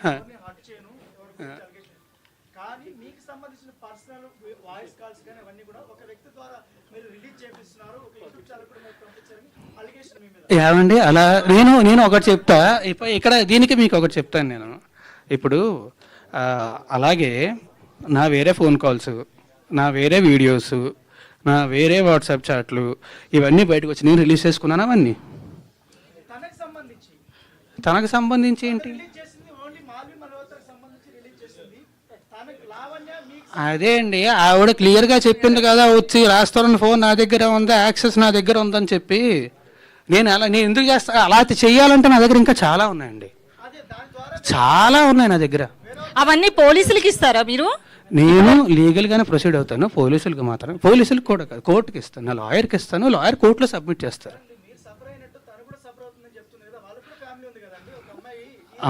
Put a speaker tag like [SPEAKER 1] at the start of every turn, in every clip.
[SPEAKER 1] Hot చేయను కానీ మీకు సంబంధించిన పర్సనల్ వాయిస్ కాల్స్ కానీ అవన్నీ కూడా ఒక వ్యక్తి ద్వారా మీరు రిలీజ్ చేపిస్తున్నారు, ఒక యూట్యూబ్ ఛానల్ కూడా మీరు పంపించారని అలిగేషన్ మీ మీద.
[SPEAKER 2] ఏమండి అలా నేను ఒకటి చెప్తా, ఇప్పుడు ఇక్కడ దీనికి మీకు ఒకటి చెప్తాను నేను. ఇప్పుడు అలాగే నా వేరే ఫోన్ కాల్స్, నా వేరే వీడియోస్, నా వేరే వాట్సాప్ చాట్లు ఇవన్నీ బయటకు వచ్చి నేను రిలీజ్ చేసుకున్నాను. అవన్నీ తనకు సంబంధించి ఏంటి? అదే అండి, ఆవిడ క్లియర్గా చెప్పింది కదా, వచ్చి రాస్తారని ఫోన్ నా దగ్గర ఉంది, యాక్సెస్ నా దగ్గర ఉందని చెప్పి. నేను ఎందుకు చేస్తా? అలా చెయ్యాలంటే నా దగ్గర ఇంకా చాలా ఉన్నాయండి, చాలా ఉన్నాయి నా దగ్గర.
[SPEAKER 3] అవన్నీ పోలీసులకి ఇస్తారా మీరు?
[SPEAKER 2] నేను లీగల్గానే ప్రొసీడ్ అవుతాను, పోలీసులకు మాత్రం. పోలీసులకు కూడా కాదు, కోర్టుకి ఇస్తాను, నా లాయర్కి ఇస్తాను, లాయర్ కోర్టులో సబ్మిట్ చేస్తారు.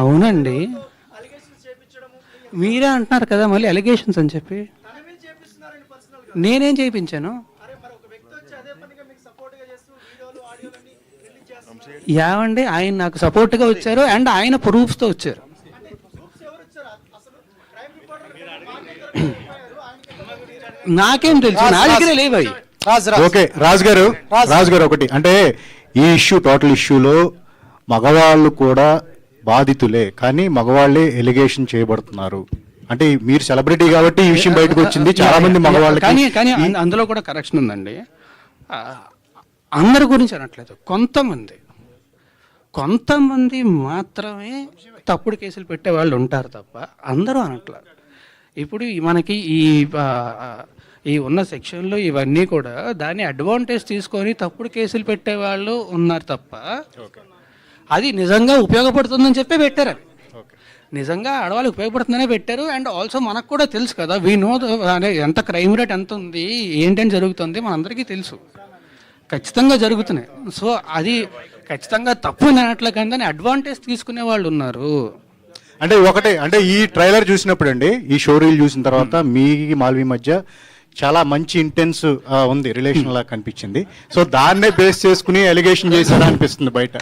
[SPEAKER 2] అవునండి, మీరే అంటున్నారు కదా మళ్ళీ అలిగేషన్స్ అని చెప్పి. నేనేం చేయించాను? ఏమండి, ఆయన నాకు సపోర్ట్గా వచ్చారు అండ్ ఆయన ప్రూఫ్స్తో వచ్చారు. నాకేం తెలుసు, నా దగ్గర లేవు అవి.
[SPEAKER 4] ఓకే రాజు గారు ఒకటి అంటే ఈ ఇష్యూ, టోటల్ ఇష్యూలో మగవాళ్ళు కూడా బాధితులే, కానీ మగవాళ్ళే ఎలిగేషన్ చేయబడుతున్నారు. అంటే మీరు సెలబ్రిటీ కాబట్టి ఈ విషయం బయటకు వచ్చింది, చాలా మంది మగవాళ్ళు.
[SPEAKER 2] కానీ అందులో కూడా కరెక్షన్ ఉందండి. అందరి గురించి అనట్లేదు, కొంతమంది మాత్రమే తప్పుడు కేసులు పెట్టే వాళ్ళు ఉంటారు తప్ప అందరూ అనట్లేదు. ఇప్పుడు మనకి ఈ ఉన్న సెక్షన్లో ఇవన్నీ కూడా దాన్ని అడ్వాంటేజ్ తీసుకొని తప్పుడు కేసులు పెట్టే వాళ్ళు ఉన్నారు తప్ప అది నిజంగా ఉపయోగపడుతుందని చెప్పి పెట్టారు. అది నిజంగా ఆడవాళ్ళకి ఉపయోగపడుతుందనే పెట్టారు. అండ్ ఆల్సో మనకు కూడా తెలుసు కదా, వీ నో అనే ఎంత క్రైమ్ రేట్ ఎంత ఉంది, ఏంటని జరుగుతుంది మనందరికీ తెలుసు, ఖచ్చితంగా జరుగుతున్నాయి. సో అది ఖచ్చితంగా తప్పు అనట్లే, కానీ దాన్ని అడ్వాంటేజ్ తీసుకునే వాళ్ళు ఉన్నారు.
[SPEAKER 4] అంటే ఒకటే, అంటే ఈ ట్రైలర్ చూసినప్పుడు అండి, ఈ షో రీల్ చూసిన తర్వాత మీ మాల్వి మధ్య చాలా మంచి ఇంటెన్స్ ఉంది, రిలేషన్ లా కనిపించింది. సో దాన్నే బేస్ చేసుకుని ఎలిగేషన్ చేశారా అనిపిస్తుంది బయట.